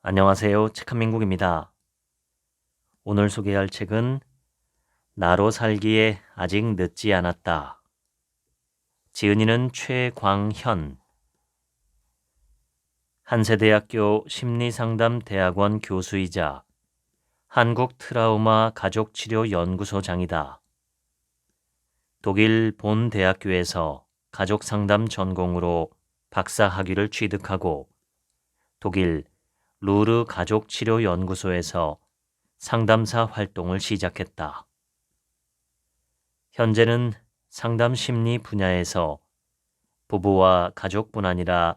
안녕하세요. 책한민국입니다. 오늘 소개할 책은 나로 살기에 아직 늦지 않았다. 지은이는 최광현. 한세대학교 심리상담대학원 교수이자 한국트라우마 가족치료연구소장이다. 독일 본 대학교에서 가족상담 전공으로 박사 학위를 취득하고 독일 루르 가족치료연구소에서 상담사 활동을 시작했다. 현재는 상담 심리 분야에서 부부와 가족뿐 아니라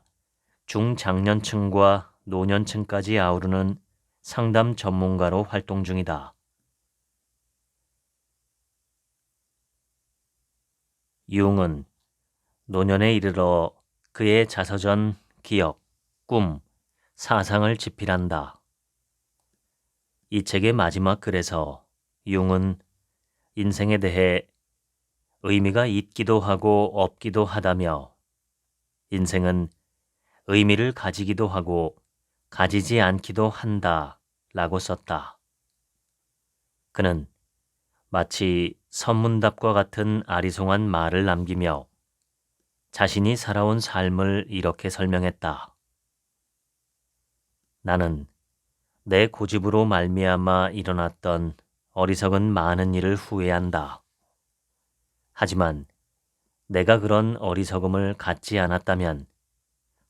중장년층과 노년층까지 아우르는 상담 전문가로 활동 중이다. 융은 노년에 이르러 그의 자서전, 기억, 꿈, 사상을 집필한다. 이 책의 마지막 글에서 융은 인생에 대해 의미가 있기도 하고 없기도 하다며 인생은 의미를 가지기도 하고 가지지 않기도 한다 라고 썼다. 그는 마치 선문답과 같은 아리송한 말을 남기며 자신이 살아온 삶을 이렇게 설명했다. 나는 내 고집으로 말미암아 일어났던 어리석은 많은 일을 후회한다. 하지만 내가 그런 어리석음을 갖지 않았다면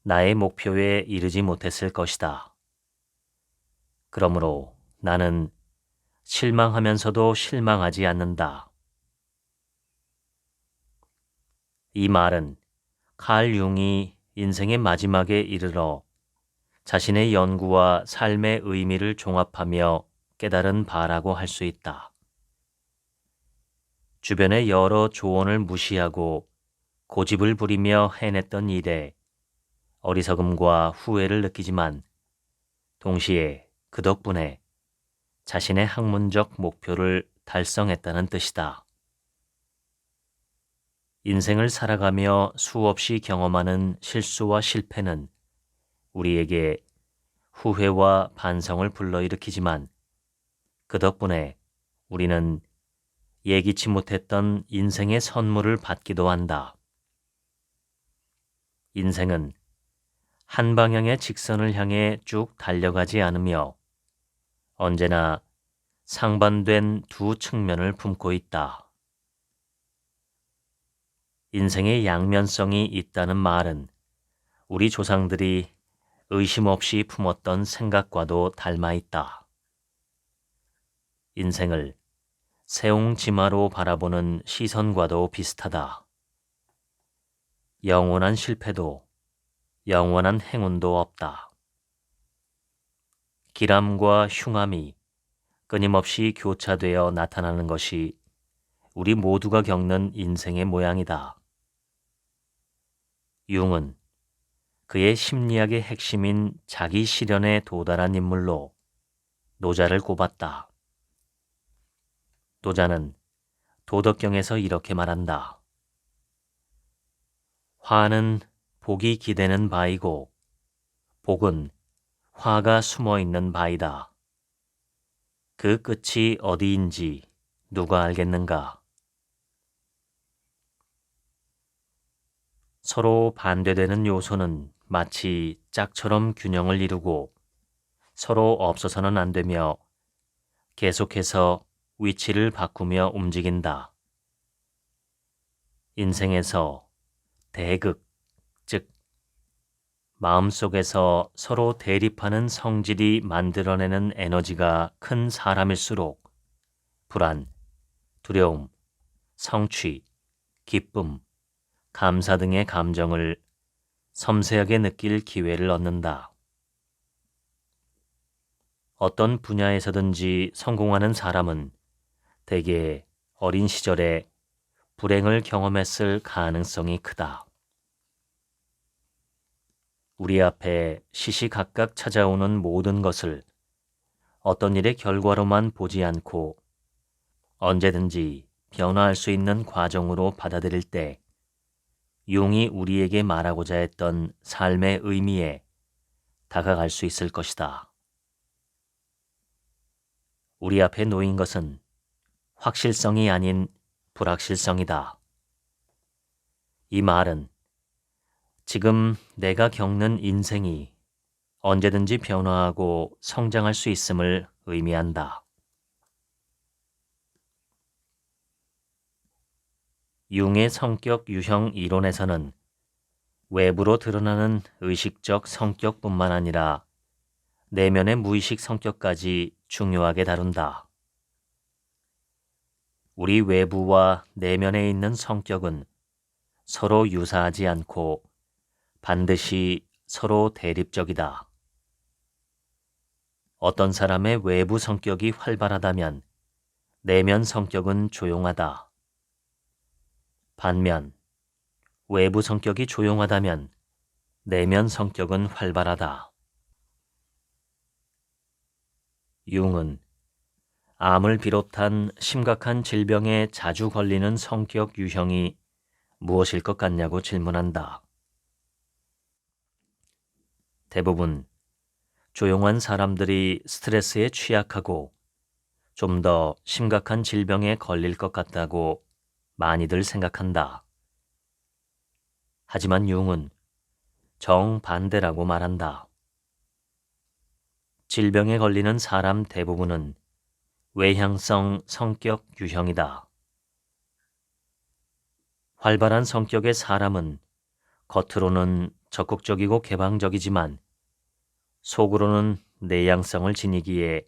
나의 목표에 이르지 못했을 것이다. 그러므로 나는 실망하면서도 실망하지 않는다. 이 말은 칼 융이 인생의 마지막에 이르러 자신의 연구와 삶의 의미를 종합하며 깨달은 바라고 할 수 있다. 주변의 여러 조언을 무시하고 고집을 부리며 해냈던 일에 어리석음과 후회를 느끼지만 동시에 그 덕분에 자신의 학문적 목표를 달성했다는 뜻이다. 인생을 살아가며 수없이 경험하는 실수와 실패는 우리에게 후회와 반성을 불러일으키지만 그 덕분에 우리는 예기치 못했던 인생의 선물을 받기도 한다. 인생은 한 방향의 직선을 향해 쭉 달려가지 않으며 언제나 상반된 두 측면을 품고 있다. 인생의 양면성이 있다는 말은 우리 조상들이 의심 없이 품었던 생각과도 닮아 있다. 인생을 세옹지마로 바라보는 시선과도 비슷하다. 영원한 실패도 영원한 행운도 없다. 기람과 흉함이 끊임없이 교차되어 나타나는 것이 우리 모두가 겪는 인생의 모양이다. 융은 그의 심리학의 핵심인 자기 실현에 도달한 인물로 노자를 꼽았다. 노자는 도덕경에서 이렇게 말한다. 화는 복이 기대는 바이고 복은 화가 숨어 있는 바이다. 그 끝이 어디인지 누가 알겠는가? 서로 반대되는 요소는 마치 짝처럼 균형을 이루고 서로 없어서는 안 되며 계속해서 위치를 바꾸며 움직인다. 인생에서 대극, 즉 마음속에서 서로 대립하는 성질이 만들어내는 에너지가 큰 사람일수록 불안, 두려움, 성취, 기쁨, 감사 등의 감정을 섬세하게 느낄 기회를 얻는다. 어떤 분야에서든지 성공하는 사람은 대개 어린 시절에 불행을 경험했을 가능성이 크다. 우리 앞에 시시각각 찾아오는 모든 것을 어떤 일의 결과로만 보지 않고 언제든지 변화할 수 있는 과정으로 받아들일 때 융이 우리에게 말하고자 했던 삶의 의미에 다가갈 수 있을 것이다. 우리 앞에 놓인 것은 확실성이 아닌 불확실성이다. 이 말은 지금 내가 겪는 인생이 언제든지 변화하고 성장할 수 있음을 의미한다. 융의 성격 유형 이론에서는 외부로 드러나는 의식적 성격뿐만 아니라 내면의 무의식 성격까지 중요하게 다룬다. 우리 외부와 내면에 있는 성격은 서로 유사하지 않고 반드시 서로 대립적이다. 어떤 사람의 외부 성격이 활발하다면 내면 성격은 조용하다. 반면 외부 성격이 조용하다면 내면 성격은 활발하다. 융은 암을 비롯한 심각한 질병에 자주 걸리는 성격 유형이 무엇일 것 같냐고 질문한다. 대부분 조용한 사람들이 스트레스에 취약하고 좀 더 심각한 질병에 걸릴 것 같다고 많이들 생각한다. 하지만 융은 정반대라고 말한다. 질병에 걸리는 사람 대부분은 외향성 성격 유형이다. 활발한 성격의 사람은 겉으로는 적극적이고 개방적이지만 속으로는 내향성을 지니기에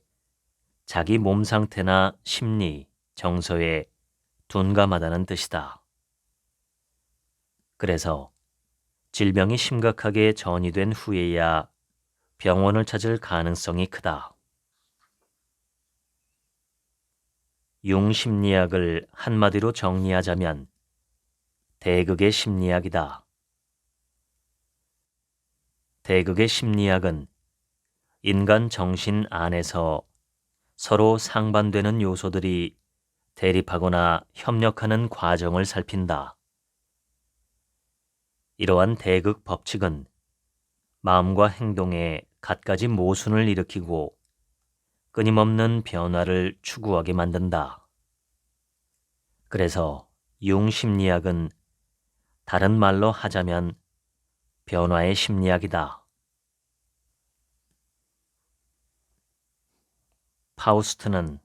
자기 몸 상태나 심리, 정서에 둔감하다는 뜻이다. 그래서 질병이 심각하게 전이된 후에야 병원을 찾을 가능성이 크다. 융 심리학을 한마디로 정리하자면 대극의 심리학이다. 대극의 심리학은 인간 정신 안에서 서로 상반되는 요소들이 대립하거나 협력하는 과정을 살핀다. 이러한 대극 법칙은 마음과 행동에 갖가지 모순을 일으키고 끊임없는 변화를 추구하게 만든다. 그래서 융 심리학은 다른 말로 하자면 변화의 심리학이다. 파우스트는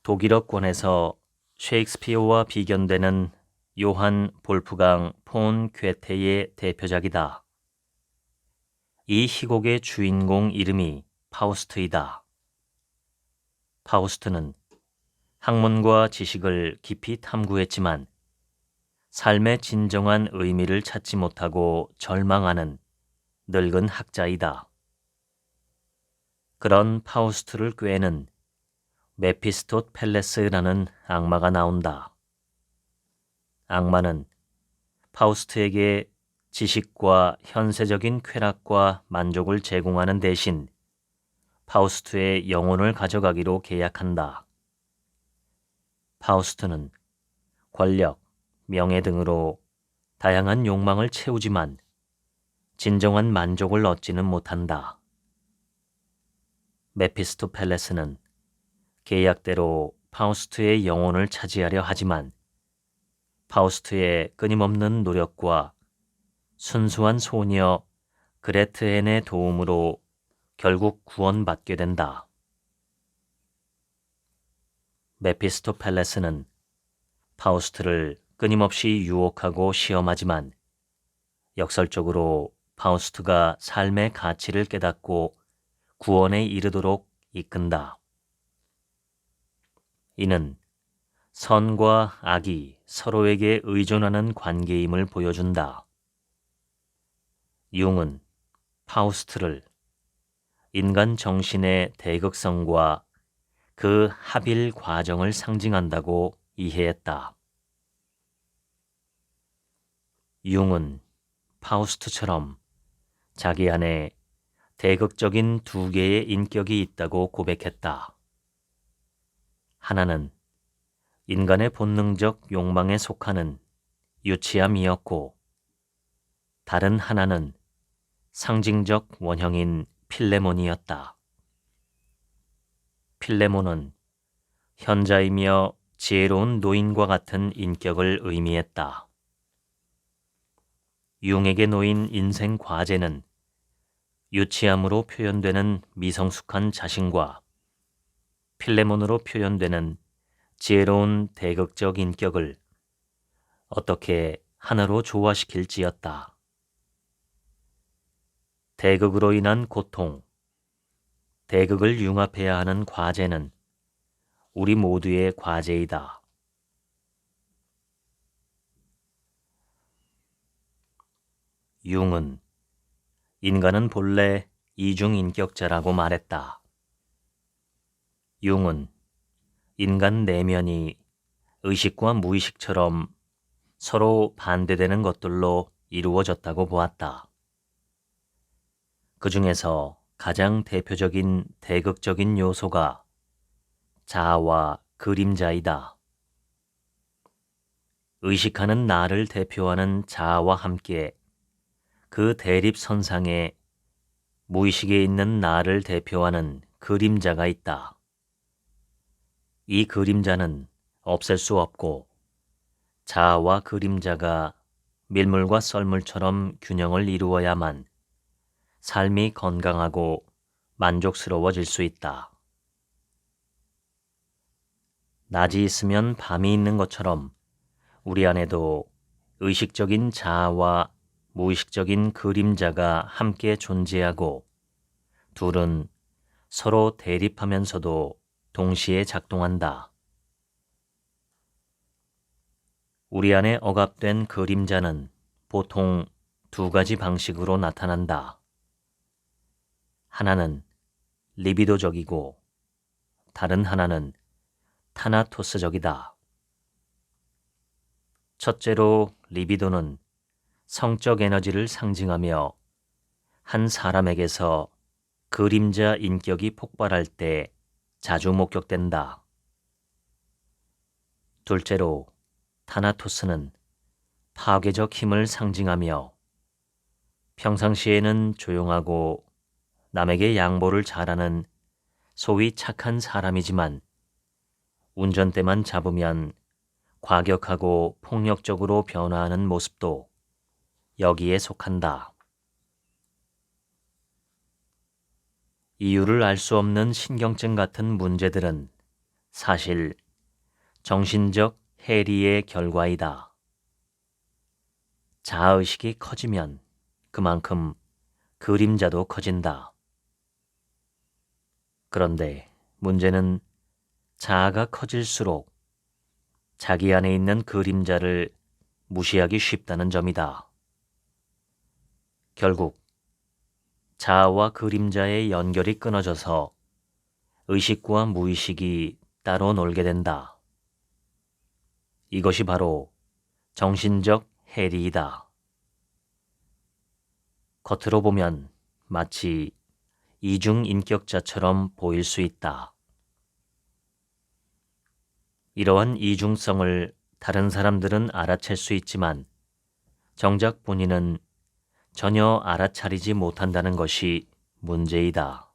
독일어권에서 셰익스피어와 비견되는 요한 볼프강 폰 괴테의 대표작이다. 이 희곡의 주인공 이름이 파우스트이다. 파우스트는 학문과 지식을 깊이 탐구했지만 삶의 진정한 의미를 찾지 못하고 절망하는 늙은 학자이다. 그런 파우스트를 꾀는 메피스토펠레스라는 악마가 나온다. 악마는 파우스트에게 지식과 현세적인 쾌락과 만족을 제공하는 대신 파우스트의 영혼을 가져가기로 계약한다. 파우스트는 권력, 명예 등으로 다양한 욕망을 채우지만 진정한 만족을 얻지는 못한다. 메피스토펠레스는 계약대로 파우스트의 영혼을 차지하려 하지만 파우스트의 끊임없는 노력과 순수한 소녀 그레트헨의 도움으로 결국 구원받게 된다. 메피스토펠레스는 파우스트를 끊임없이 유혹하고 시험하지만 역설적으로 파우스트가 삶의 가치를 깨닫고 구원에 이르도록 이끈다. 이는 선과 악이 서로에게 의존하는 관계임을 보여준다. 융은 파우스트를 인간 정신의 대극성과 그 합일 과정을 상징한다고 이해했다. 융은 파우스트처럼 자기 안에 대극적인 두 개의 인격이 있다고 고백했다. 하나는 인간의 본능적 욕망에 속하는 유치함이었고 다른 하나는 상징적 원형인 필레몬이었다. 필레몬은 현자이며 지혜로운 노인과 같은 인격을 의미했다. 융에게 놓인 인생 과제는 유치함으로 표현되는 미성숙한 자신과 필레몬으로 표현되는 지혜로운 대극적 인격을 어떻게 하나로 조화시킬지였다. 대극으로 인한 고통, 대극을 융합해야 하는 과제는 우리 모두의 과제이다. 융은 인간은 본래 이중인격자라고 말했다. 융은 인간 내면이 의식과 무의식처럼 서로 반대되는 것들로 이루어졌다고 보았다. 그 중에서 가장 대표적인 대극적인 요소가 자아와 그림자이다. 의식하는 나를 대표하는 자아와 함께 그 대립선상에 무의식에 있는 나를 대표하는 그림자가 있다. 이 그림자는 없앨 수 없고 자아와 그림자가 밀물과 썰물처럼 균형을 이루어야만 삶이 건강하고 만족스러워질 수 있다. 낮이 있으면 밤이 있는 것처럼 우리 안에도 의식적인 자아와 무의식적인 그림자가 함께 존재하고 둘은 서로 대립하면서도 동시에 작동한다. 우리 안에 억압된 그림자는 보통 두 가지 방식으로 나타난다. 하나는 리비도적이고 다른 하나는 타나토스적이다. 첫째로 리비도는 성적 에너지를 상징하며 한 사람에게서 그림자 인격이 폭발할 때 자주 목격된다. 둘째로 타나토스는 파괴적 힘을 상징하며 평상시에는 조용하고 남에게 양보를 잘하는 소위 착한 사람이지만 운전대만 잡으면 과격하고 폭력적으로 변화하는 모습도 여기에 속한다. 이유를 알 수 없는 신경증 같은 문제들은 사실 정신적 해리의 결과이다. 자아의식이 커지면 그만큼 그림자도 커진다. 그런데 문제는 자아가 커질수록 자기 안에 있는 그림자를 무시하기 쉽다는 점이다. 결국 자아와 그림자의 연결이 끊어져서 의식과 무의식이 따로 놀게 된다. 이것이 바로 정신적 해리이다. 겉으로 보면 마치 이중인격자처럼 보일 수 있다. 이러한 이중성을 다른 사람들은 알아챌 수 있지만 정작 본인은 전혀 알아차리지 못한다는 것이 문제이다.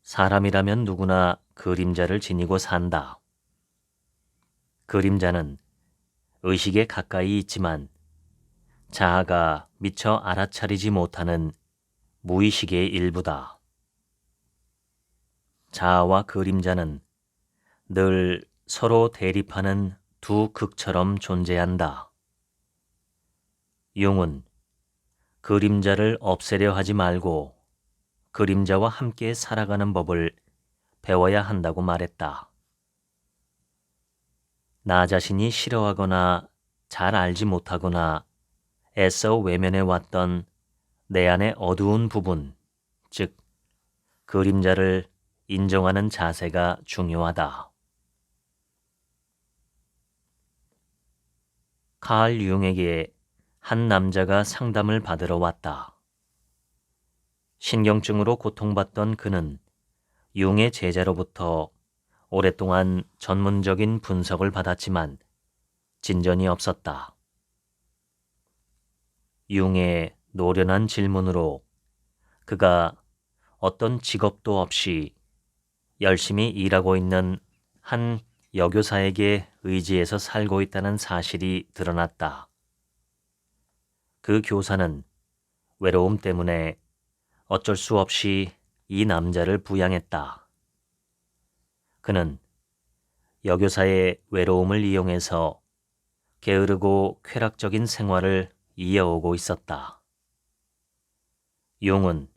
사람이라면 누구나 그림자를 지니고 산다. 그림자는 의식에 가까이 있지만 자아가 미처 알아차리지 못하는 무의식의 일부다. 자아와 그림자는 늘 서로 대립하는 두 극처럼 존재한다. 융은 그림자를 없애려 하지 말고 그림자와 함께 살아가는 법을 배워야 한다고 말했다. 나 자신이 싫어하거나 잘 알지 못하거나 애써 외면해 왔던 내 안의 어두운 부분, 즉 그림자를 인정하는 자세가 중요하다. 칼 융에게 한 남자가 상담을 받으러 왔다. 신경증으로 고통받던 그는 융의 제자로부터 오랫동안 전문적인 분석을 받았지만 진전이 없었다. 융의 노련한 질문으로 그가 어떤 직업도 없이 열심히 일하고 있는 한 여교사에게 의지해서 살고 있다는 사실이 드러났다. 그 교사는 외로움 때문에 어쩔 수 없이 이 남자를 부양했다. 그는 여교사의 외로움을 이용해서 게으르고 쾌락적인 생활을 이어오고 있었다. 융은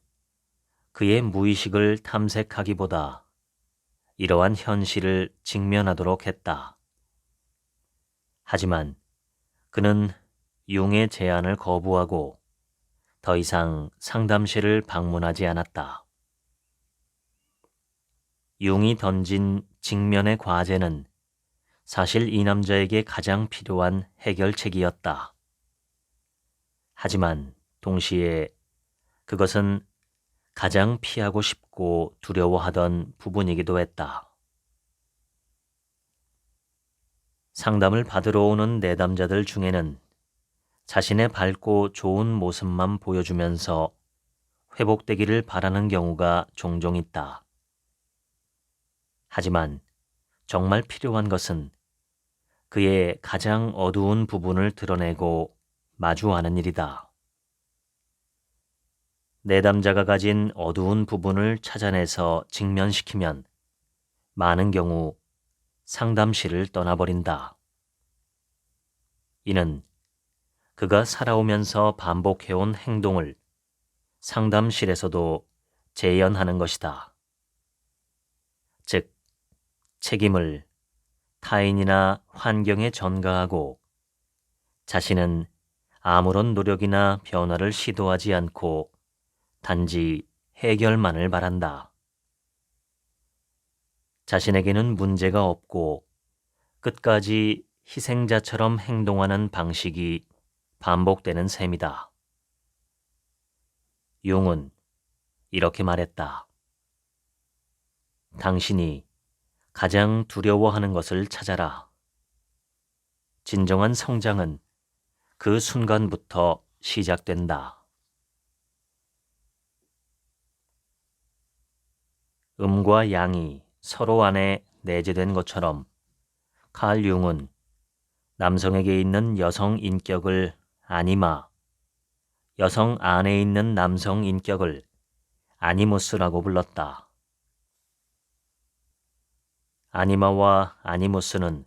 그의 무의식을 탐색하기보다 이러한 현실을 직면하도록 했다. 하지만 그는 융의 제안을 거부하고 더 이상 상담실을 방문하지 않았다. 융이 던진 직면의 과제는 사실 이 남자에게 가장 필요한 해결책이었다. 하지만 동시에 그것은 가장 피하고 싶고 두려워하던 부분이기도 했다. 상담을 받으러 오는 내담자들 중에는 자신의 밝고 좋은 모습만 보여주면서 회복되기를 바라는 경우가 종종 있다. 하지만 정말 필요한 것은 그의 가장 어두운 부분을 드러내고 마주하는 일이다. 내담자가 가진 어두운 부분을 찾아내서 직면시키면 많은 경우 상담실을 떠나버린다. 이는 그가 살아오면서 반복해온 행동을 상담실에서도 재현하는 것이다. 즉, 책임을 타인이나 환경에 전가하고 자신은 아무런 노력이나 변화를 시도하지 않고 단지 해결만을 바란다. 자신에게는 문제가 없고 끝까지 희생자처럼 행동하는 방식이 반복되는 셈이다. 융은 이렇게 말했다. 당신이 가장 두려워하는 것을 찾아라. 진정한 성장은 그 순간부터 시작된다. 음과 양이 서로 안에 내재된 것처럼 칼 융은 남성에게 있는 여성 인격을 아니마, 여성 안에 있는 남성 인격을 아니무스라고 불렀다. 아니마와 아니무스는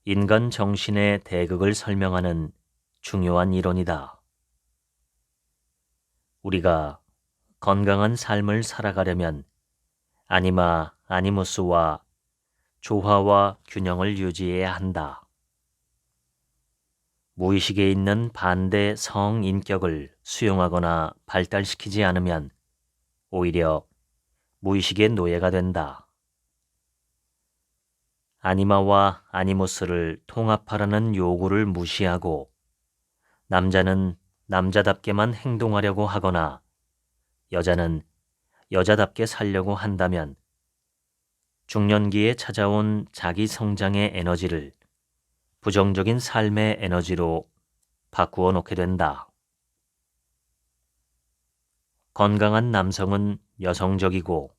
인간 정신의 대극을 설명하는 중요한 이론이다. 우리가 건강한 삶을 살아가려면 아니마, 아니무스와 조화와 균형을 유지해야 한다. 무의식에 있는 반대 성인격을 수용하거나 발달시키지 않으면 오히려 무의식의 노예가 된다. 아니마와 아니무스를 통합하라는 요구를 무시하고 남자는 남자답게만 행동하려고 하거나 여자는 여자답게 살려고 한다면 중년기에 찾아온 자기 성장의 에너지를 부정적인 삶의 에너지로 바꾸어 놓게 된다. 건강한 남성은 여성적이고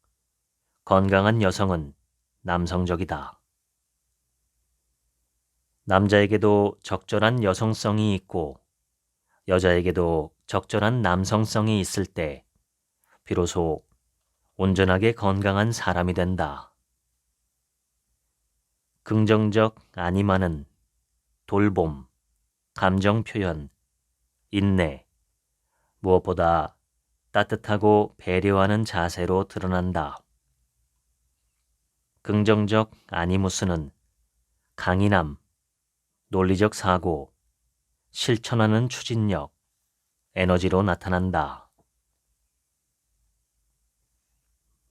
건강한 여성은 남성적이다. 남자에게도 적절한 여성성이 있고 여자에게도 적절한 남성성이 있을 때 비로소 온전하게 건강한 사람이 된다. 긍정적 아니마는 돌봄, 감정 표현, 인내, 무엇보다 따뜻하고 배려하는 자세로 드러난다. 긍정적 아니무스는 강인함, 논리적 사고, 실천하는 추진력, 에너지로 나타난다.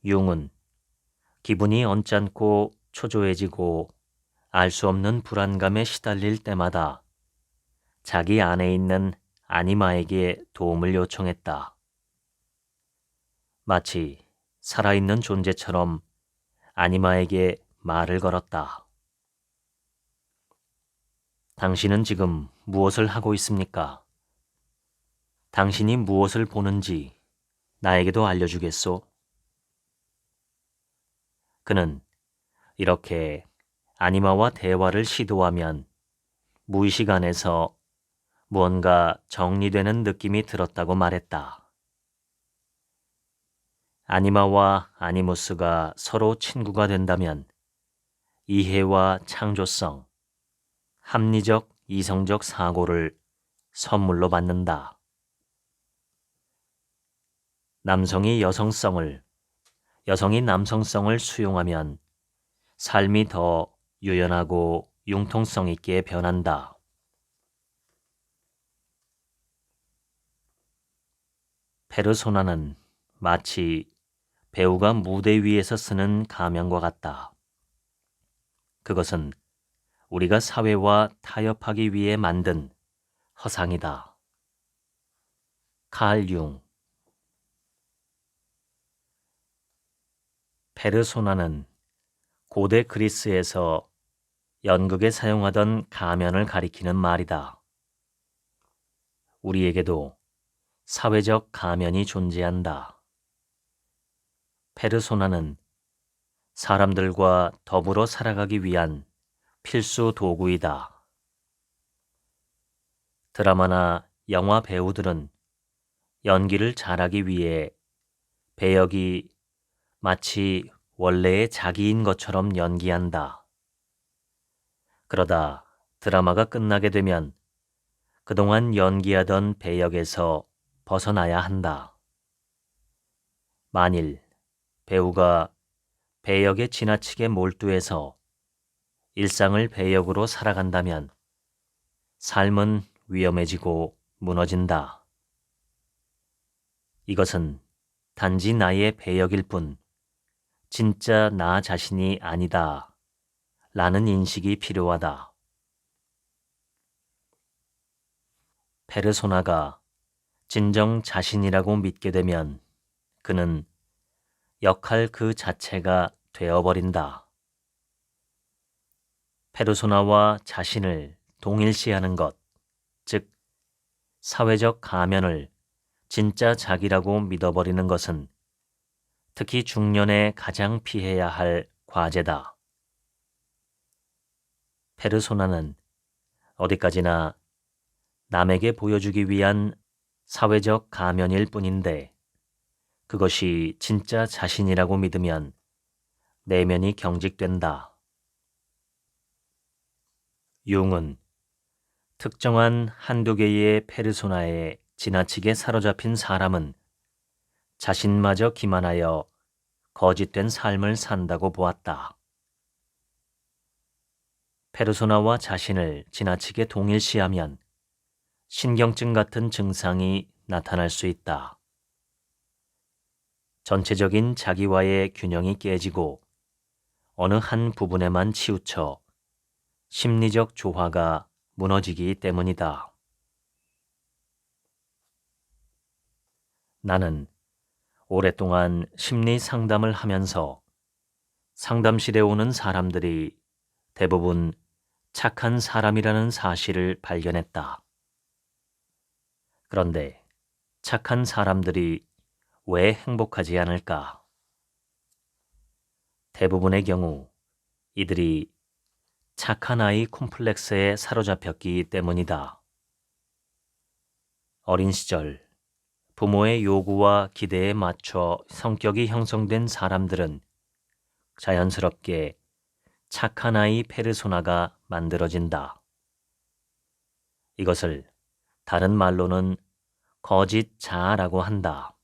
융은 기분이 언짢고 초조해지고 알 수 없는 불안감에 시달릴 때마다 자기 안에 있는 아니마에게 도움을 요청했다. 마치 살아있는 존재처럼 아니마에게 말을 걸었다. 당신은 지금 무엇을 하고 있습니까? 당신이 무엇을 보는지 나에게도 알려주겠소? 그는 이렇게 아니마와 대화를 시도하면 무의식 안에서 무언가 정리되는 느낌이 들었다고 말했다. 아니마와 아니무스가 서로 친구가 된다면 이해와 창조성, 합리적 이성적 사고를 선물로 받는다. 남성이 여성성을, 여성이 남성성을 수용하면 삶이 더 유연하고 융통성 있게 변한다. 페르소나는 마치 배우가 무대 위에서 쓰는 가면과 같다. 그것은 우리가 사회와 타협하기 위해 만든 허상이다. 칼 융. 페르소나는 고대 그리스에서 연극에 사용하던 가면을 가리키는 말이다. 우리에게도 사회적 가면이 존재한다. 페르소나는 사람들과 더불어 살아가기 위한 필수 도구이다. 드라마나 영화 배우들은 연기를 잘하기 위해 배역이 마치 원래의 자기인 것처럼 연기한다. 그러다 드라마가 끝나게 되면 그동안 연기하던 배역에서 벗어나야 한다. 만일 배우가 배역에 지나치게 몰두해서 일상을 배역으로 살아간다면 삶은 위험해지고 무너진다. 이것은 단지 나의 배역일 뿐 진짜 나 자신이 아니다 라는 인식이 필요하다. 페르소나가 진정 자신이라고 믿게 되면 그는 역할 그 자체가 되어버린다. 페르소나와 자신을 동일시하는 것, 즉 사회적 가면을 진짜 자기라고 믿어버리는 것은 특히 중년에 가장 피해야 할 과제다. 페르소나는 어디까지나 남에게 보여주기 위한 사회적 가면일 뿐인데 그것이 진짜 자신이라고 믿으면 내면이 경직된다. 융은 특정한 한두 개의 페르소나에 지나치게 사로잡힌 사람은 자신마저 기만하여 거짓된 삶을 산다고 보았다. 페르소나와 자신을 지나치게 동일시하면 신경증 같은 증상이 나타날 수 있다. 전체적인 자기와의 균형이 깨지고 어느 한 부분에만 치우쳐 심리적 조화가 무너지기 때문이다. 나는 오랫동안 심리 상담을 하면서 상담실에 오는 사람들이 대부분 착한 사람이라는 사실을 발견했다. 그런데 착한 사람들이 왜 행복하지 않을까? 대부분의 경우 이들이 착한 아이 콤플렉스에 사로잡혔기 때문이다. 어린 시절 부모의 요구와 기대에 맞춰 성격이 형성된 사람들은 자연스럽게 착한 아이 페르소나가 만들어진다. 이것을 다른 말로는 거짓 자아라고 한다.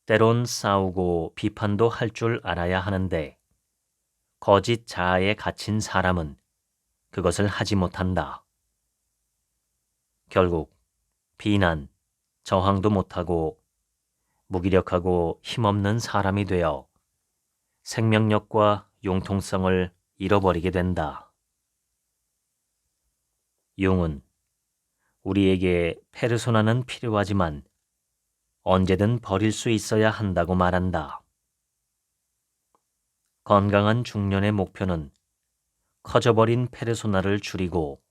때론 싸우고 비판도 할 줄 알아야 하는데 거짓 자아에 갇힌 사람은 그것을 하지 못한다. 결국 비난, 저항도 못하고 무기력하고 힘없는 사람이 되어 생명력과 융통성을 잃어버리게 된다. 융은 우리에게 페르소나는 필요하지만 언제든 버릴 수 있어야 한다고 말한다. 건강한 중년의 목표는 커져버린 페르소나를 줄이고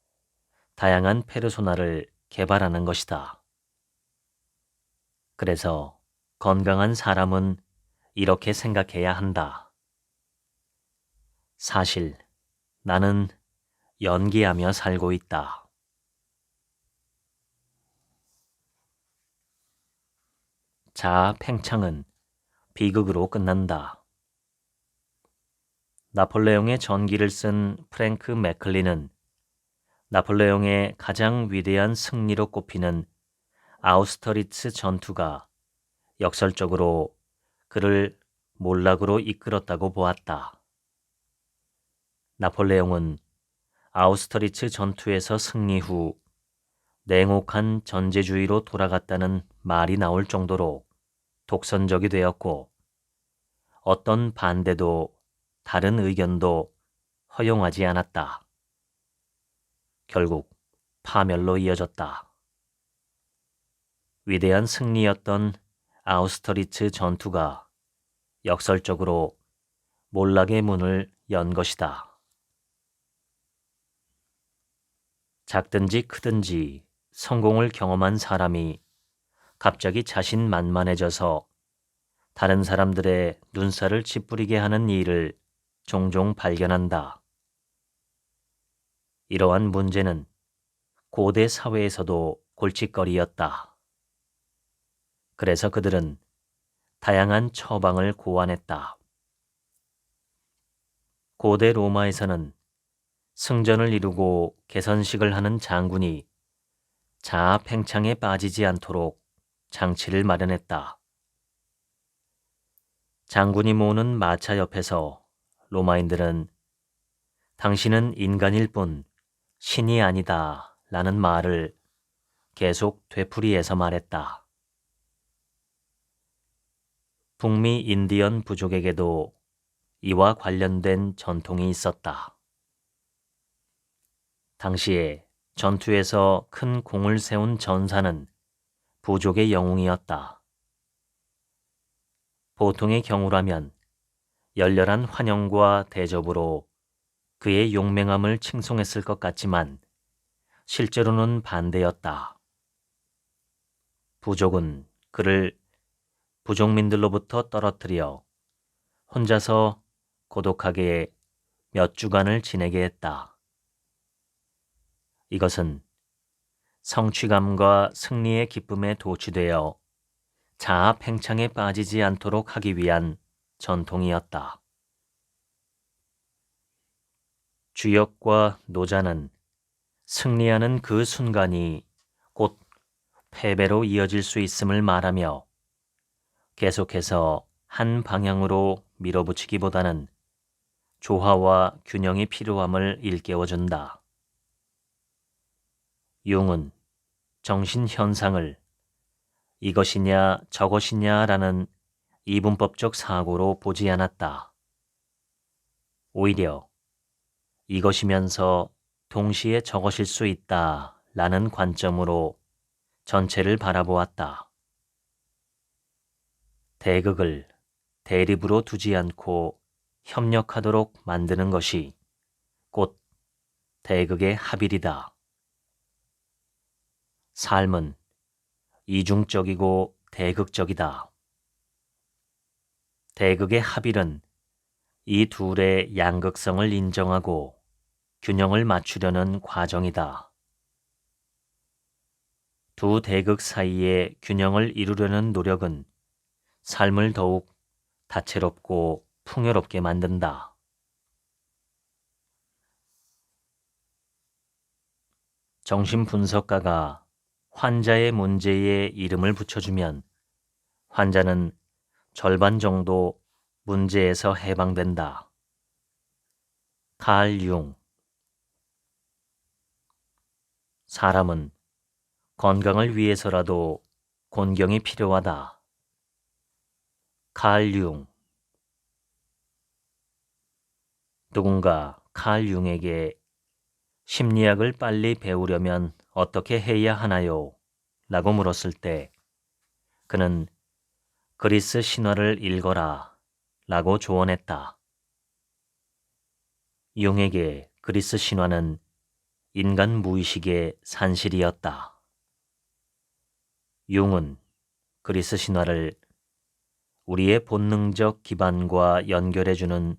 다양한 페르소나를 개발하는 것이다. 그래서 건강한 사람은 이렇게 생각해야 한다. 사실 나는 연기하며 살고 있다. 자아 팽창은 비극으로 끝난다. 나폴레옹의 전기를 쓴 프랭크 맥클린은 나폴레옹의 가장 위대한 승리로 꼽히는 아우스터리츠 전투가 역설적으로 그를 몰락으로 이끌었다고 보았다. 나폴레옹은 아우스터리츠 전투에서 승리 후 냉혹한 전제주의로 돌아갔다는 말이 나올 정도로 독선적이 되었고 어떤 반대도 다른 의견도 허용하지 않았다. 결국 파멸로 이어졌다. 위대한 승리였던 아우스터리츠 전투가 역설적으로 몰락의 문을 연 것이다. 작든지 크든지 성공을 경험한 사람이 갑자기 자신만만해져서 다른 사람들의 눈살을 찌푸리게 하는 일을 종종 발견한다. 이러한 문제는 고대 사회에서도 골칫거리였다. 그래서 그들은 다양한 처방을 고안했다. 고대 로마에서는 승전을 이루고 개선식을 하는 장군이 자아 팽창에 빠지지 않도록 장치를 마련했다. 장군이 모는 마차 옆에서 로마인들은 당신은 인간일 뿐 신이 아니다 라는 말을 계속 되풀이해서 말했다. 북미 인디언 부족에게도 이와 관련된 전통이 있었다. 당시에 전투에서 큰 공을 세운 전사는 부족의 영웅이었다. 보통의 경우라면 열렬한 환영과 대접으로 그의 용맹함을 칭송했을 것 같지만 실제로는 반대였다. 부족은 그를 부족민들로부터 떨어뜨려 혼자서 고독하게 몇 주간을 지내게 했다. 이것은 성취감과 승리의 기쁨에 도취되어 자아 팽창에 빠지지 않도록 하기 위한 전통이었다. 주역과 노자는 승리하는 그 순간이 곧 패배로 이어질 수 있음을 말하며 계속해서 한 방향으로 밀어붙이기보다는 조화와 균형이 필요함을 일깨워준다. 융은 정신현상을 이것이냐 저것이냐라는 이분법적 사고로 보지 않았다. 오히려 이것이면서 동시에 저것일 수 있다 라는 관점으로 전체를 바라보았다. 대극을 대립으로 두지 않고 협력하도록 만드는 것이 곧 대극의 합일이다. 삶은 이중적이고 대극적이다. 대극의 합일은 이 둘의 양극성을 인정하고 균형을 맞추려는 과정이다. 두 대극 사이의 균형을 이루려는 노력은 삶을 더욱 다채롭고 풍요롭게 만든다. 정신분석가가 환자의 문제에 이름을 붙여주면 환자는 절반 정도 문제에서 해방된다. 칼 융. 사람은 건강을 위해서라도 곤경이 필요하다. 칼 융. 누군가 칼 융에게 심리학을 빨리 배우려면 어떻게 해야 하나요? 라고 물었을 때 그는 그리스 신화를 읽어라 라고 조언했다. 융에게 그리스 신화는 인간 무의식의 산실이었다. 융은 그리스 신화를 우리의 본능적 기반과 연결해주는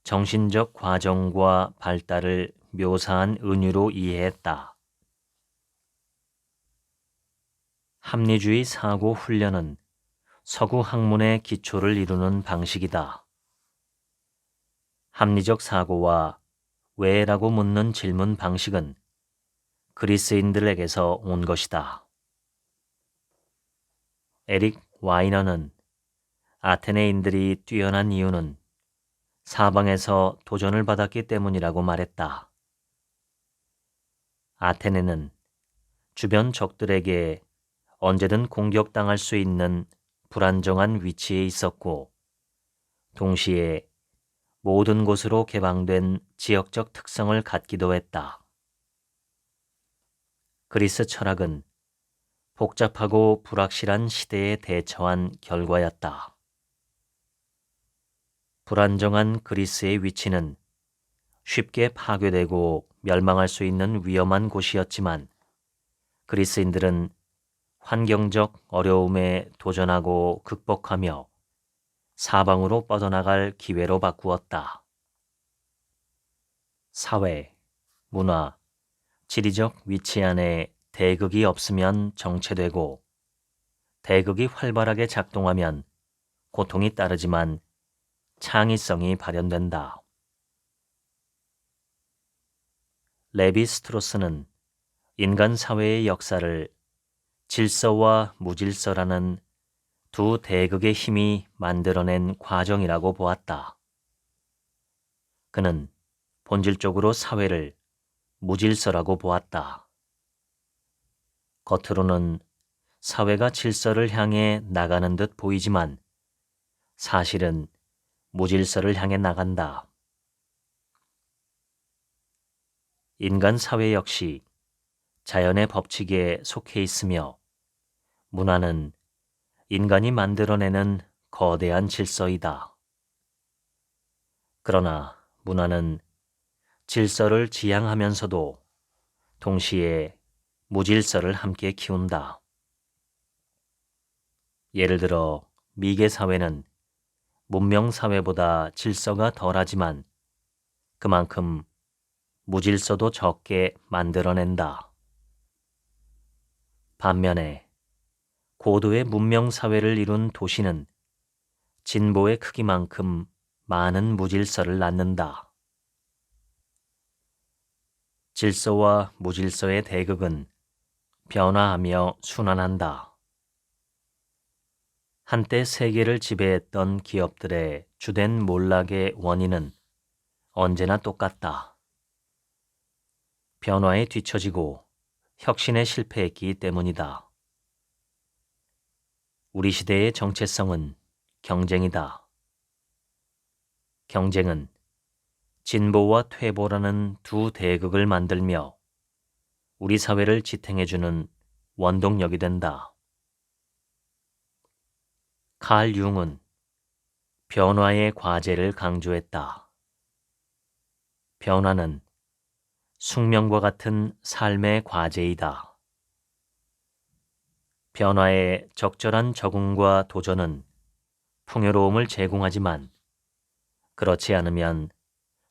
정신적 과정과 발달을 묘사한 은유로 이해했다. 합리주의 사고 훈련은 서구 학문의 기초를 이루는 방식이다. 합리적 사고와 왜라고 묻는 질문 방식은 그리스인들에게서 온 것이다. 에릭 와이너는 아테네인들이 뛰어난 이유는 사방에서 도전을 받았기 때문이라고 말했다. 아테네는 주변 적들에게 언제든 공격당할 수 있는 불안정한 위치에 있었고, 동시에 모든 곳으로 개방된 지역적 특성을 갖기도 했다. 그리스 철학은 복잡하고 불확실한 시대에 대처한 결과였다. 불안정한 그리스의 위치는 쉽게 파괴되고 멸망할 수 있는 위험한 곳이었지만, 그리스인들은 환경적 어려움에 도전하고 극복하며 사방으로 뻗어나갈 기회로 바꾸었다. 사회, 문화, 지리적 위치 안에 대극이 없으면 정체되고, 대극이 활발하게 작동하면 고통이 따르지만 창의성이 발현된다. 레비 스트로스는 인간 사회의 역사를 질서와 무질서라는 두 대극의 힘이 만들어낸 과정이라고 보았다. 그는 본질적으로 사회를 무질서라고 보았다. 겉으로는 사회가 질서를 향해 나가는 듯 보이지만 사실은 무질서를 향해 나간다. 인간 사회 역시 자연의 법칙에 속해 있으며, 문화는 인간이 만들어내는 거대한 질서이다. 그러나 문화는 질서를 지향하면서도 동시에 무질서를 함께 키운다. 예를 들어 미개 사회는 문명 사회보다 질서가 덜하지만 그만큼 무질서도 적게 만들어낸다. 반면에 고도의 문명 사회를 이룬 도시는 진보의 크기만큼 많은 무질서를 낳는다. 질서와 무질서의 대극은 변화하며 순환한다. 한때 세계를 지배했던 기업들의 주된 몰락의 원인은 언제나 똑같다. 변화에 뒤처지고 혁신에 실패했기 때문이다. 우리 시대의 정체성은 경쟁이다. 경쟁은 진보와 퇴보라는 두 대극을 만들며 우리 사회를 지탱해주는 원동력이 된다. 칼 융은 변화의 과제를 강조했다. 변화는 숙명과 같은 삶의 과제이다. 변화에 적절한 적응과 도전은 풍요로움을 제공하지만, 그렇지 않으면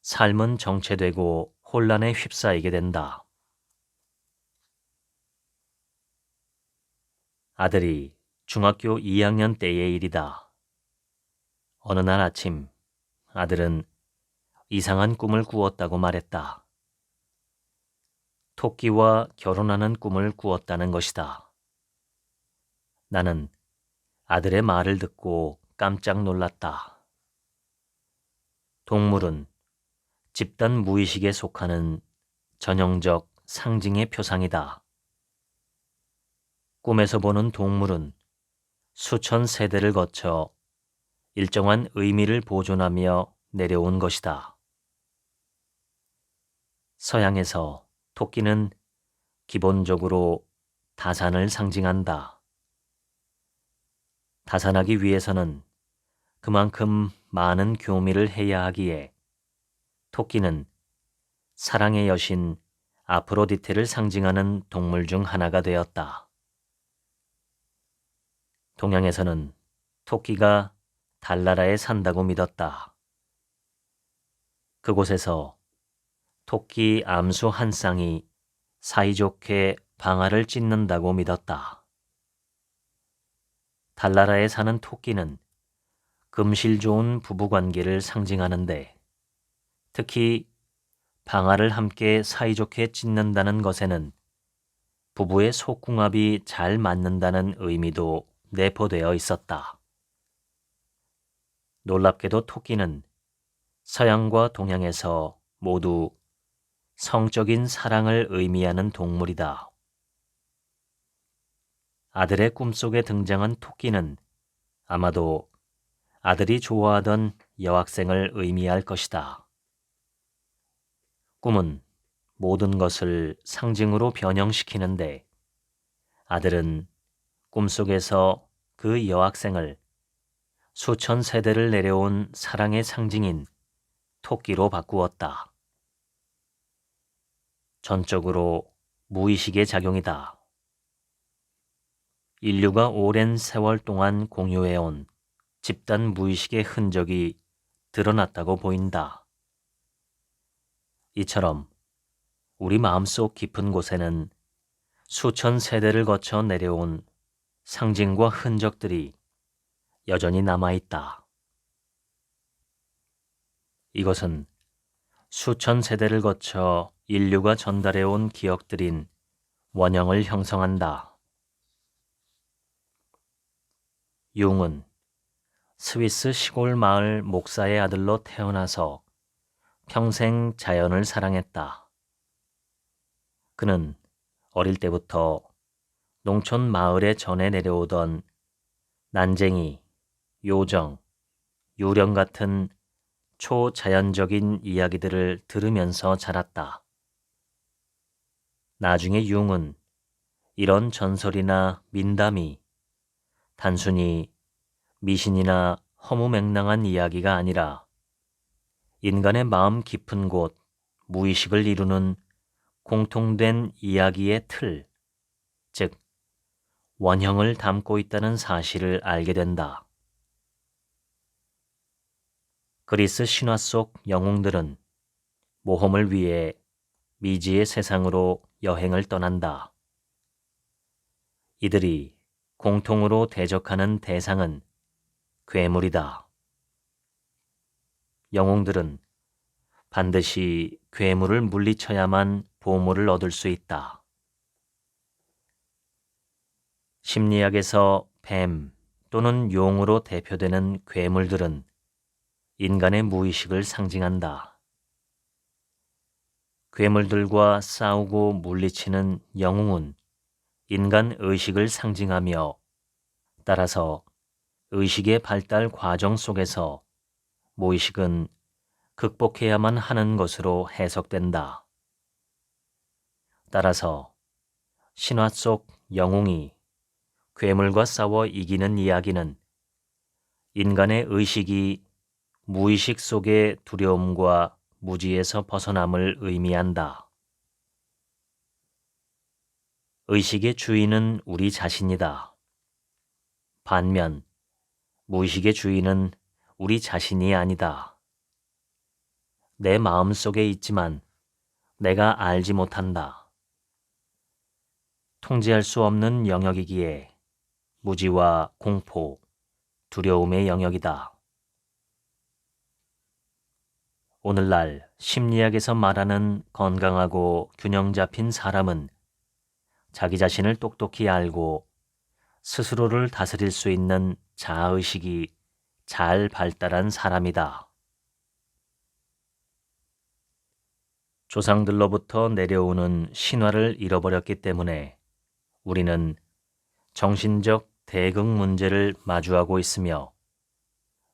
삶은 정체되고 혼란에 휩싸이게 된다. 아들이 중학교 2학년 때의 일이다. 어느 날 아침 아들은 이상한 꿈을 꾸었다고 말했다. 토끼와 결혼하는 꿈을 꾸었다는 것이다. 나는 아들의 말을 듣고 깜짝 놀랐다. 동물은 집단 무의식에 속하는 전형적 상징의 표상이다. 꿈에서 보는 동물은 수천 세대를 거쳐 일정한 의미를 보존하며 내려온 것이다. 서양에서 토끼는 기본적으로 다산을 상징한다. 다산하기 위해서는 그만큼 많은 교미를 해야 하기에 토끼는 사랑의 여신 아프로디테를 상징하는 동물 중 하나가 되었다. 동양에서는 토끼가 달나라에 산다고 믿었다. 그곳에서 토끼 암수 한 쌍이 사이좋게 방아를 찢는다고 믿었다. 달나라에 사는 토끼는 금실 좋은 부부관계를 상징하는데 특히 방아를 함께 사이좋게 찢는다는 것에는 부부의 속궁합이 잘 맞는다는 의미도 내포되어 있었다. 놀랍게도 토끼는 서양과 동양에서 모두 성적인 사랑을 의미하는 동물이다. 아들의 꿈속에 등장한 토끼는 아마도 아들이 좋아하던 여학생을 의미할 것이다. 꿈은 모든 것을 상징으로 변형시키는데 아들은 꿈속에서 그 여학생을 수천 세대를 내려온 사랑의 상징인 토끼로 바꾸었다. 전적으로 무의식의 작용이다. 인류가 오랜 세월 동안 공유해온 집단 무의식의 흔적이 드러났다고 보인다. 이처럼 우리 마음속 깊은 곳에는 수천 세대를 거쳐 내려온 상징과 흔적들이 여전히 남아있다. 이것은 수천 세대를 거쳐 인류가 전달해온 기억들인 원형을 형성한다. 융은 스위스 시골 마을 목사의 아들로 태어나서 평생 자연을 사랑했다. 그는 어릴 때부터 농촌 마을에 전해 내려오던 난쟁이, 요정, 유령 같은 초자연적인 이야기들을 들으면서 자랐다. 나중에 융은 이런 전설이나 민담이 단순히 미신이나 허무맹랑한 이야기가 아니라 인간의 마음 깊은 곳, 무의식을 이루는 공통된 이야기의 틀, 즉 원형을 담고 있다는 사실을 알게 된다. 그리스 신화 속 영웅들은 모험을 위해 미지의 세상으로 여행을 떠난다. 이들이 공통으로 대적하는 대상은 괴물이다. 영웅들은 반드시 괴물을 물리쳐야만 보물을 얻을 수 있다. 심리학에서 뱀 또는 용으로 대표되는 괴물들은 인간의 무의식을 상징한다. 괴물들과 싸우고 물리치는 영웅은 인간 의식을 상징하며 따라서 의식의 발달 과정 속에서 무의식은 극복해야만 하는 것으로 해석된다. 따라서 신화 속 영웅이 괴물과 싸워 이기는 이야기는 인간의 의식이 무의식 속의 두려움과 무지에서 벗어남을 의미한다. 의식의 주인은 우리 자신이다. 반면 무의식의 주인은 우리 자신이 아니다. 내 마음 속에 있지만 내가 알지 못한다. 통제할 수 없는 영역이기에 무지와 공포, 두려움의 영역이다. 오늘날 심리학에서 말하는 건강하고 균형 잡힌 사람은 자기 자신을 똑똑히 알고 스스로를 다스릴 수 있는 자아의식이 잘 발달한 사람이다. 조상들로부터 내려오는 신화를 잃어버렸기 때문에 우리는 정신적 대극 문제를 마주하고 있으며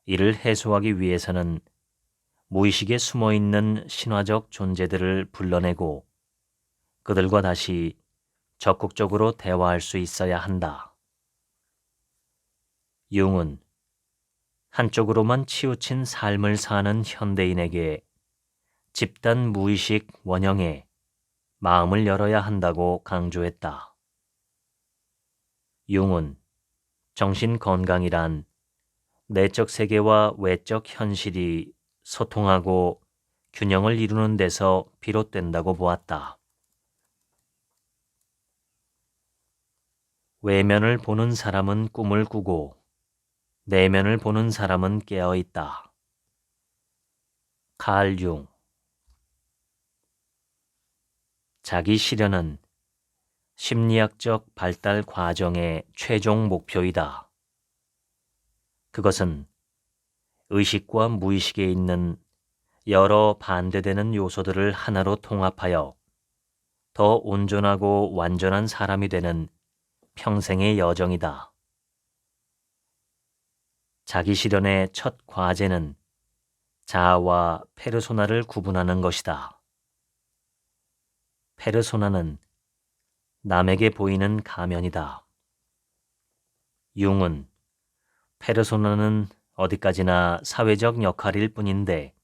이를 해소하기 위해서는 무의식에 숨어있는 신화적 존재들을 불러내고 그들과 다시 적극적으로 대화할 수 있어야 한다. 융은 한쪽으로만 치우친 삶을 사는 현대인에게 집단 무의식 원형에 마음을 열어야 한다고 강조했다. 융은 정신 건강이란 내적 세계와 외적 현실이 소통하고 균형을 이루는 데서 비롯된다고 보았다. 외면을 보는 사람은 꿈을 꾸고 내면을 보는 사람은 깨어 있다. 칼 융. 자기 실현은 심리학적 발달 과정의 최종 목표이다. 그것은 의식과 무의식에 있는 여러 반대되는 요소들을 하나로 통합하여 더 온전하고 완전한 사람이 되는 평생의 여정이다. 자기 실현의 첫 과제는 자아와 페르소나를 구분하는 것이다. 페르소나는 남에게 보이는 가면이다. 융은 페르소나는 어디까지나 사회적 역할일 뿐인데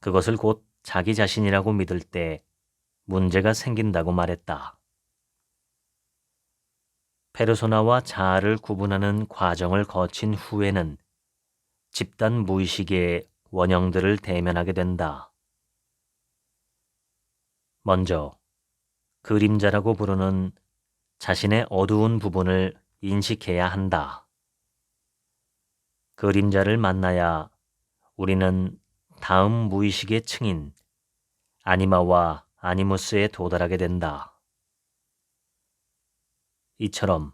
그것을 곧 자기 자신이라고 믿을 때 문제가 생긴다고 말했다. 페르소나와 자아를 구분하는 과정을 거친 후에는 집단 무의식의 원형들을 대면하게 된다. 먼저 그림자라고 부르는 자신의 어두운 부분을 인식해야 한다. 그림자를 만나야 우리는 다음 무의식의 층인 아니마와 아니무스에 도달하게 된다. 이처럼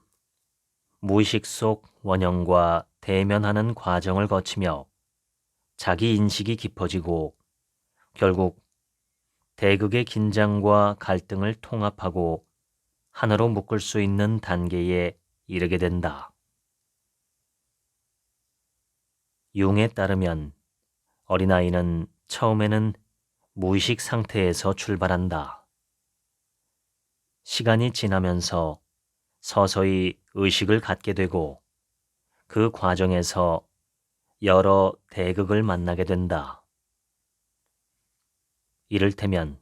무의식 속 원형과 대면하는 과정을 거치며 자기 인식이 깊어지고 결국 대극의 긴장과 갈등을 통합하고 하나로 묶을 수 있는 단계에 이르게 된다. 융에 따르면 어린아이는 처음에는 무의식 상태에서 출발한다. 시간이 지나면서 서서히 의식을 갖게 되고 그 과정에서 여러 대극을 만나게 된다. 이를테면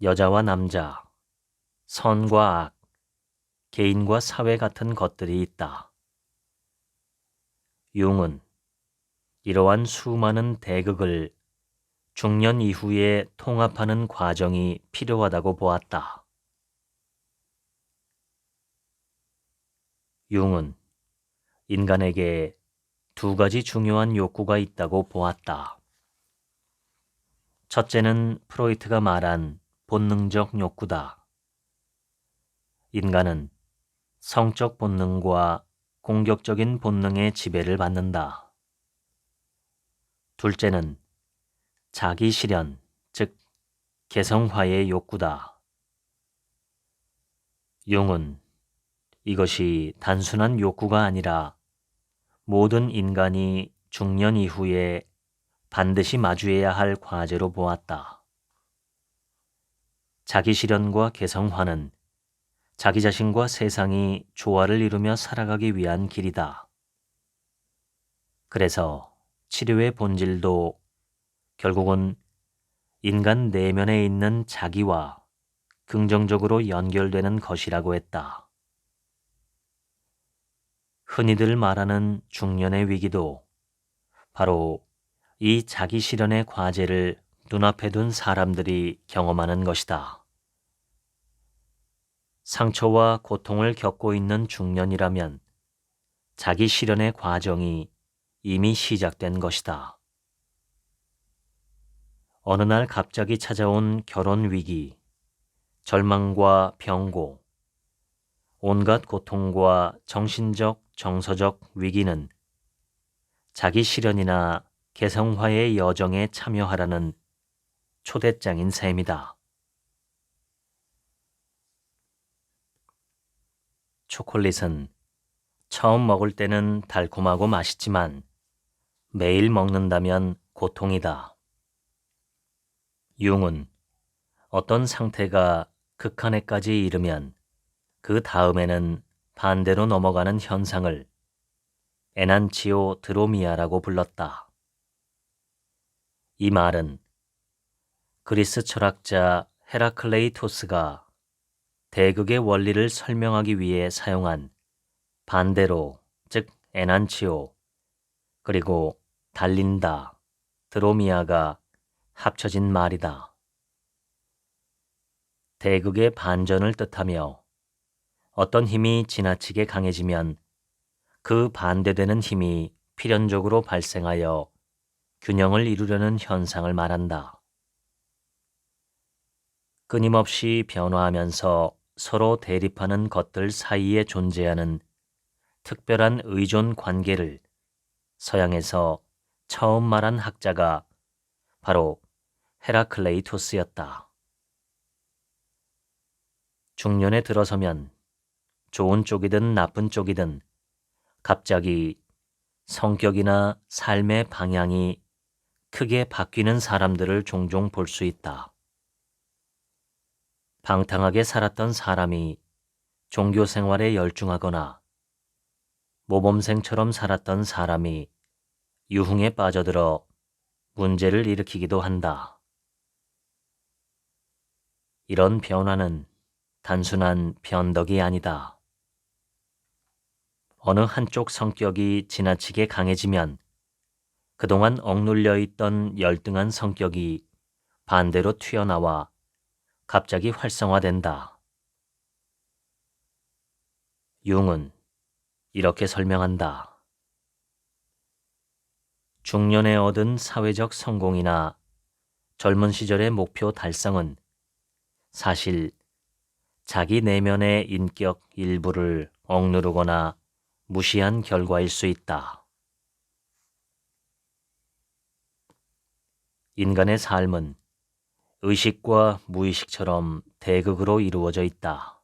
여자와 남자, 선과 악, 개인과 사회 같은 것들이 있다. 융은 이러한 수많은 대극을 중년 이후에 통합하는 과정이 필요하다고 보았다. 융은 인간에게 두 가지 중요한 욕구가 있다고 보았다. 첫째는 프로이트가 말한 본능적 욕구다. 인간은 성적 본능과 공격적인 본능의 지배를 받는다. 둘째는 자기 실현, 즉 개성화의 욕구다. 융은 이것이 단순한 욕구가 아니라 모든 인간이 중년 이후에 반드시 마주해야 할 과제로 보았다. 자기 실현과 개성화는 자기 자신과 세상이 조화를 이루며 살아가기 위한 길이다. 그래서 치료의 본질도 결국은 인간 내면에 있는 자기와 긍정적으로 연결되는 것이라고 했다. 흔히들 말하는 중년의 위기도 바로 이 자기 실현의 과제를 눈앞에 둔 사람들이 경험하는 것이다. 상처와 고통을 겪고 있는 중년이라면 자기 실현의 과정이 이미 시작된 것이다. 어느 날 갑자기 찾아온 결혼 위기, 절망과 병고, 온갖 고통과 정신적, 정서적 위기는 자기 실현이나 개성화의 여정에 참여하라는 초대장인 셈이다. 초콜릿은 처음 먹을 때는 달콤하고 맛있지만 매일 먹는다면 고통이다. 융은 어떤 상태가 극한에까지 이르면 그 다음에는 반대로 넘어가는 현상을 에난치오 드로미아라고 불렀다. 이 말은 그리스 철학자 헤라클레이토스가 대극의 원리를 설명하기 위해 사용한 반대로, 즉 에난치오, 그리고 달린다, 드로미아가 합쳐진 말이다. 대극의 반전을 뜻하며 어떤 힘이 지나치게 강해지면 그 반대되는 힘이 필연적으로 발생하여 균형을 이루려는 현상을 말한다. 끊임없이 변화하면서 서로 대립하는 것들 사이에 존재하는 특별한 의존 관계를 서양에서 처음 말한 학자가 바로 헤라클레이토스였다. 중년에 들어서면 좋은 쪽이든 나쁜 쪽이든 갑자기 성격이나 삶의 방향이 크게 바뀌는 사람들을 종종 볼 수 있다. 방탕하게 살았던 사람이 종교 생활에 열중하거나 모범생처럼 살았던 사람이 유흥에 빠져들어 문제를 일으키기도 한다. 이런 변화는 단순한 변덕이 아니다. 어느 한쪽 성격이 지나치게 강해지면 그동안 억눌려 있던 열등한 성격이 반대로 튀어나와 갑자기 활성화된다. 융은 이렇게 설명한다. 중년에 얻은 사회적 성공이나 젊은 시절의 목표 달성은 사실 자기 내면의 인격 일부를 억누르거나 무시한 결과일 수 있다. 인간의 삶은 의식과 무의식처럼 대극으로 이루어져 있다.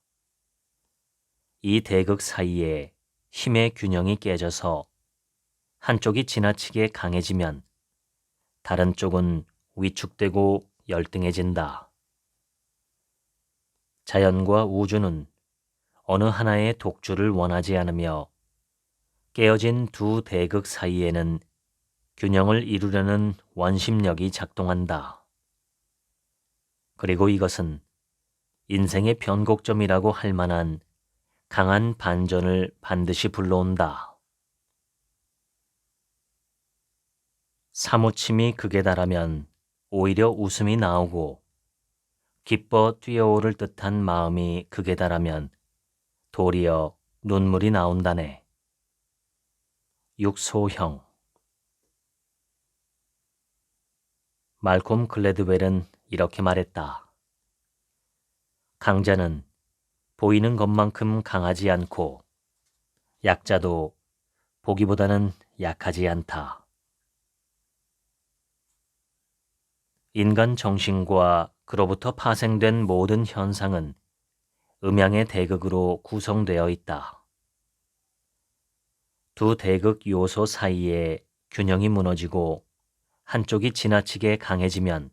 이 대극 사이에 힘의 균형이 깨져서 한쪽이 지나치게 강해지면 다른 쪽은 위축되고 열등해진다. 자연과 우주는 어느 하나의 독주를 원하지 않으며 깨어진 두 대극 사이에는 균형을 이루려는 원심력이 작동한다. 그리고 이것은 인생의 변곡점이라고 할 만한 강한 반전을 반드시 불러온다. 사무침이 극에 달하면 오히려 웃음이 나오고 기뻐 뛰어오를 듯한 마음이 극에 달하면 도리어 눈물이 나온다네. 육소형. 말콤 글래드웰은 이렇게 말했다. 강자는 보이는 것만큼 강하지 않고 약자도 보기보다는 약하지 않다. 인간 정신과 그로부터 파생된 모든 현상은 음양의 대극으로 구성되어 있다. 두 대극 요소 사이에 균형이 무너지고 한쪽이 지나치게 강해지면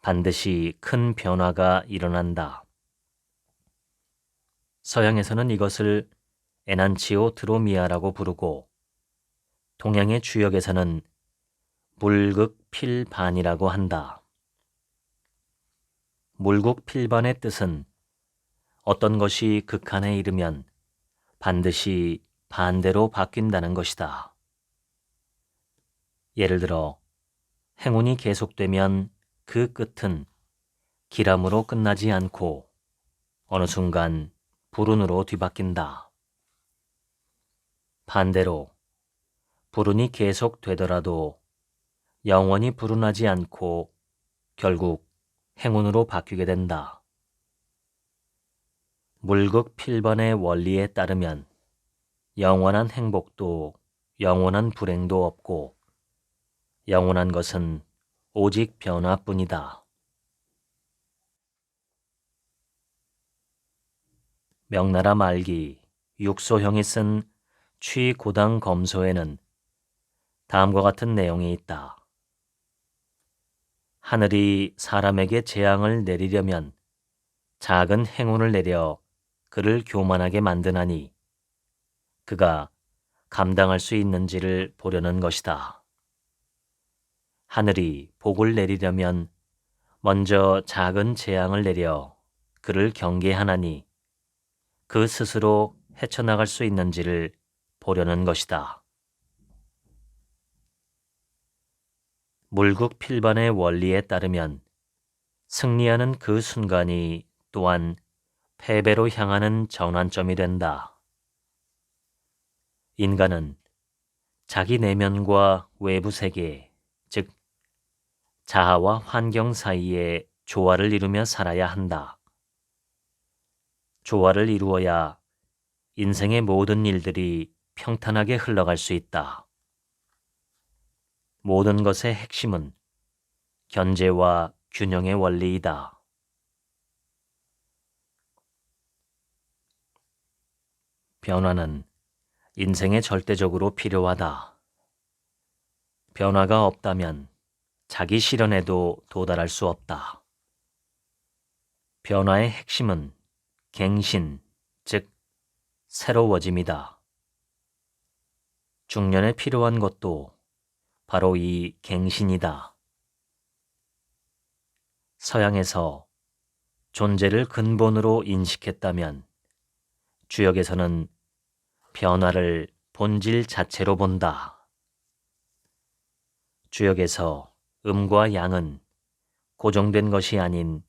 반드시 큰 변화가 일어난다. 서양에서는 이것을 에난치오 드로미아라고 부르고 동양의 주역에서는 물극필반이라고 한다. 물극필반의 뜻은 어떤 것이 극한에 이르면 반드시 반대로 바뀐다는 것이다. 예를 들어 행운이 계속되면 그 끝은 기람으로 끝나지 않고 어느 순간 불운으로 뒤바뀐다. 반대로 불운이 계속되더라도 영원히 불운하지 않고 결국 행운으로 바뀌게 된다. 물극필반의 원리에 따르면 영원한 행복도 영원한 불행도 없고 영원한 것은 오직 변화뿐이다. 명나라 말기 육소형이 쓴 취고당 검소에는 다음과 같은 내용이 있다. 하늘이 사람에게 재앙을 내리려면 작은 행운을 내려 그를 교만하게 만드나니 그가 감당할 수 있는지를 보려는 것이다. 하늘이 복을 내리려면 먼저 작은 재앙을 내려 그를 경계하나니 그 스스로 헤쳐나갈 수 있는지를 보려는 것이다. 물국필반의 원리에 따르면 승리하는 그 순간이 또한 패배로 향하는 전환점이 된다. 인간은 자기 내면과 외부 세계, 즉 자아와 환경 사이에 조화를 이루며 살아야 한다. 조화를 이루어야 인생의 모든 일들이 평탄하게 흘러갈 수 있다. 모든 것의 핵심은 견제와 균형의 원리이다. 변화는 인생에 절대적으로 필요하다. 변화가 없다면 자기 실현에도 도달할 수 없다. 변화의 핵심은 갱신, 즉 새로워짐이다. 중년에 필요한 것도 바로 이 갱신이다. 서양에서 존재를 근본으로 인식했다면 주역에서는 변화를 본질 자체로 본다. 주역에서 음과 양은 고정된 것이 아닌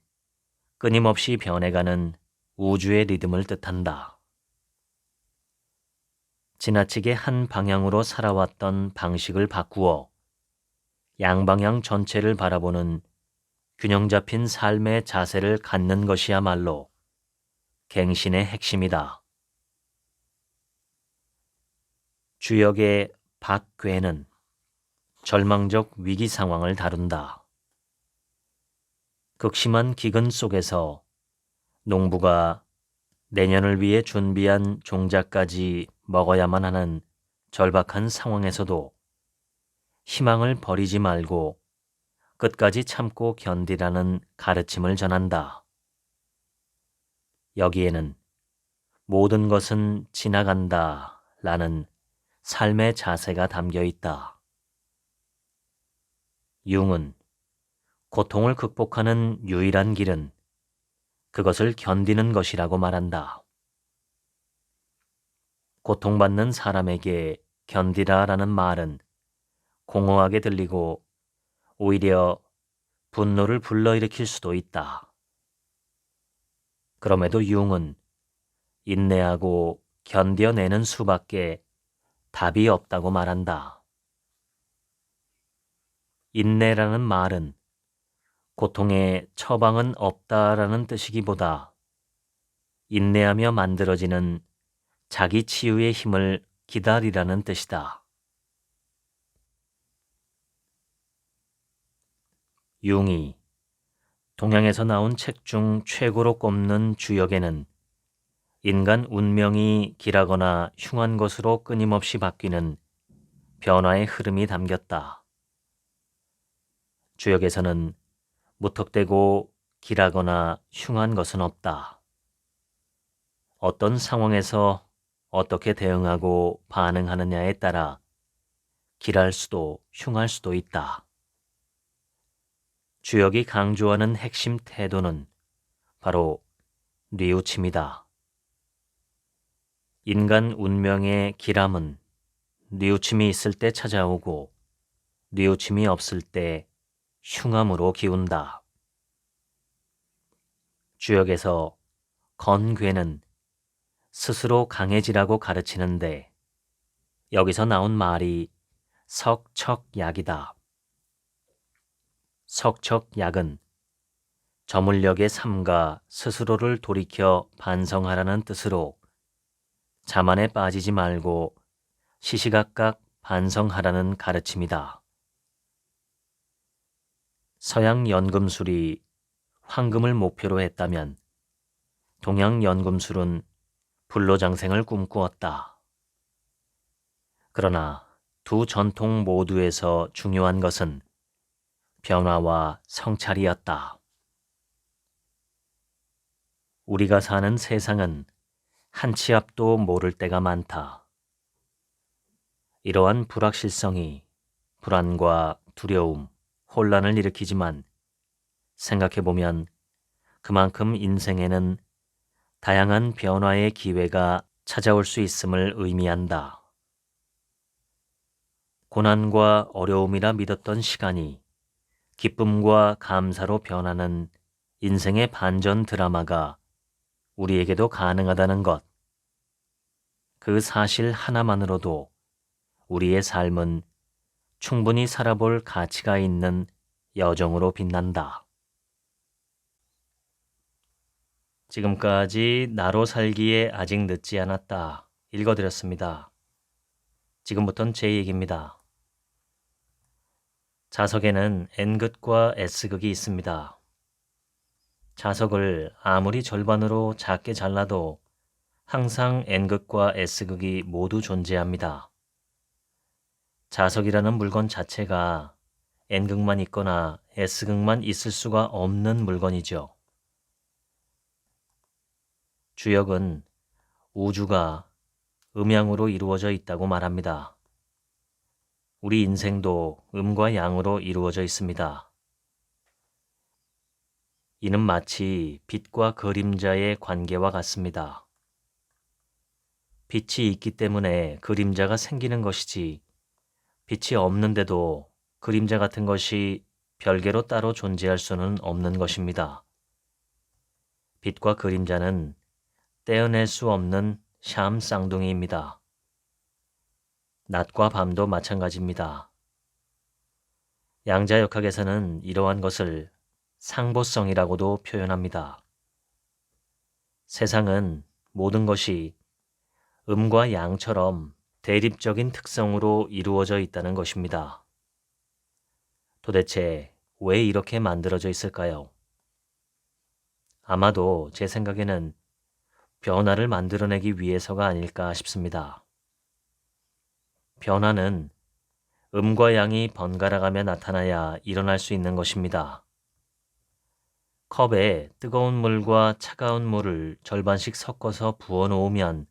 끊임없이 변해가는 우주의 리듬을 뜻한다. 지나치게 한 방향으로 살아왔던 방식을 바꾸어 양방향 전체를 바라보는 균형 잡힌 삶의 자세를 갖는 것이야말로 갱신의 핵심이다. 주역의 박괴는 절망적 위기 상황을 다룬다. 극심한 기근 속에서 농부가 내년을 위해 준비한 종자까지 먹어야만 하는 절박한 상황에서도 희망을 버리지 말고 끝까지 참고 견디라는 가르침을 전한다. 여기에는 모든 것은 지나간다 라는 삶의 자세가 담겨 있다. 융은 고통을 극복하는 유일한 길은 그것을 견디는 것이라고 말한다. 고통받는 사람에게 견디라라는 말은 공허하게 들리고 오히려 분노를 불러일으킬 수도 있다. 그럼에도 융은 인내하고 견뎌내는 수밖에 답이 없다고 말한다. 인내라는 말은 고통에 처방은 없다라는 뜻이기보다 인내하며 만들어지는 자기 치유의 힘을 기다리라는 뜻이다. 융이 동양에서 나온 책 중 최고로 꼽는 주역에는 인간 운명이 길하거나 흉한 것으로 끊임없이 바뀌는 변화의 흐름이 담겼다. 주역에서는 무턱대고 길하거나 흉한 것은 없다. 어떤 상황에서 어떻게 대응하고 반응하느냐에 따라 길할 수도 흉할 수도 있다. 주역이 강조하는 핵심 태도는 바로 뉘우침이다. 인간 운명의 길함은 뉘우침이 있을 때 찾아오고 뉘우침이 없을 때 흉함으로 기운다. 주역에서 건괴는 스스로 강해지라고 가르치는데 여기서 나온 말이 석척약이다. 석척약은 저물녘에 삼가 스스로를 돌이켜 반성하라는 뜻으로 자만에 빠지지 말고 시시각각 반성하라는 가르침이다. 서양 연금술이 황금을 목표로 했다면 동양 연금술은 불로장생을 꿈꾸었다. 그러나 두 전통 모두에서 중요한 것은 변화와 성찰이었다. 우리가 사는 세상은 한 치 앞도 모를 때가 많다. 이러한 불확실성이 불안과 두려움, 혼란을 일으키지만 생각해보면 그만큼 인생에는 다양한 변화의 기회가 찾아올 수 있음을 의미한다. 고난과 어려움이라 믿었던 시간이 기쁨과 감사로 변하는 인생의 반전 드라마가 우리에게도 가능하다는 것. 그 사실 하나만으로도 우리의 삶은 충분히 살아볼 가치가 있는 여정으로 빛난다. 지금까지 나로 살기에 아직 늦지 않았다. 읽어드렸습니다. 지금부터는 제 얘기입니다. 자석에는 N극과 S극이 있습니다. 자석을 아무리 절반으로 작게 잘라도 항상 N극과 S극이 모두 존재합니다. 자석이라는 물건 자체가 N극만 있거나 S극만 있을 수가 없는 물건이죠. 주역은 우주가 음양으로 이루어져 있다고 말합니다. 우리 인생도 음과 양으로 이루어져 있습니다. 이는 마치 빛과 그림자의 관계와 같습니다. 빛이 있기 때문에 그림자가 생기는 것이지, 빛이 없는데도 그림자 같은 것이 별개로 따로 존재할 수는 없는 것입니다. 빛과 그림자는 떼어낼 수 없는 샴 쌍둥이입니다. 낮과 밤도 마찬가지입니다. 양자역학에서는 이러한 것을 상보성이라고도 표현합니다. 세상은 모든 것이 음과 양처럼 대립적인 특성으로 이루어져 있다는 것입니다. 도대체 왜 이렇게 만들어져 있을까요? 아마도 제 생각에는 변화를 만들어내기 위해서가 아닐까 싶습니다. 변화는 음과 양이 번갈아가며 나타나야 일어날 수 있는 것입니다. 컵에 뜨거운 물과 차가운 물을 절반씩 섞어서 부어 놓으면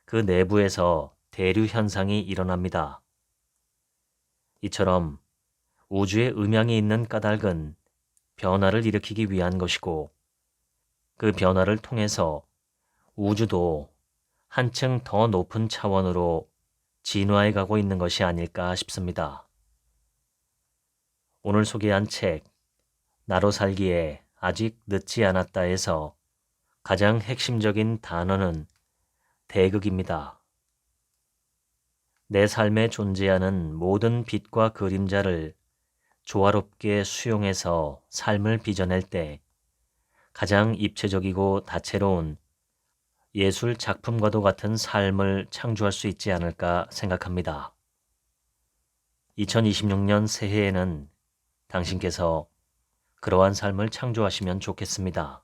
그 내부에서 대류 현상이 일어납니다. 이처럼 우주의 음양이 있는 까닭은 변화를 일으키기 위한 것이고, 그 변화를 통해서 우주도 한층 더 높은 차원으로 진화해 가고 있는 것이 아닐까 싶습니다. 오늘 소개한 책, 나로 살기에 아직 늦지 않았다에서 가장 핵심적인 단어는 대극입니다. 내 삶에 존재하는 모든 빛과 그림자를 조화롭게 수용해서 삶을 빚어낼 때 가장 입체적이고 다채로운 예술 작품과도 같은 삶을 창조할 수 있지 않을까 생각합니다. 2026년 새해에는 당신께서 그러한 삶을 창조하시면 좋겠습니다.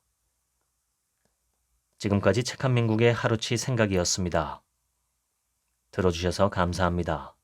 지금까지 책 한 민국의 하루치 생각이었습니다. 들어주셔서 감사합니다.